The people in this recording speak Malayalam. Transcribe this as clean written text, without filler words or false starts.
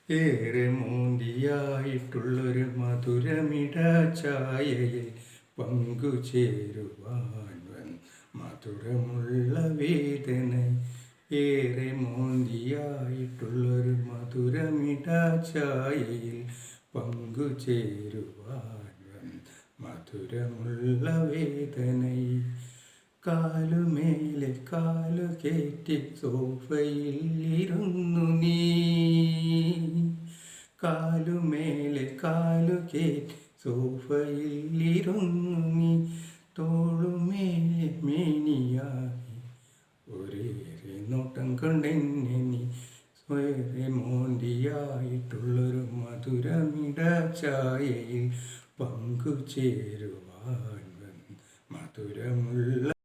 ഏറെ മോന്തിയായിട്ടുള്ളൊരു മധുരമിട ചായയിൽ പങ്കുചേരുവാൻ മധുരമുള്ള വേദന. ഏറെ മോന്തിയായിട്ടുള്ളൊരു മധുരമിട ചായയിൽ പങ്കുചേരുവാൻ മധുരമുള്ള വേദന. കാലുമേലെ കാലു കയറ്റി സോഫയിൽ ഇരുന്നു നീ, കാലുമേലെ കാലു കയറ്റി സോഫയിൽ ഇരുന്നു നീ, തോളുമേലെ മേനിയായി ഒരേറെ നോട്ടം കൊണ്ടെന്നെ നീ. സ്വയരെ മോന്തിയായിട്ടുള്ളൊരു മധുരമിട ചായയിൽ പങ്കുചേരുവാൻ മധുരമുള്ള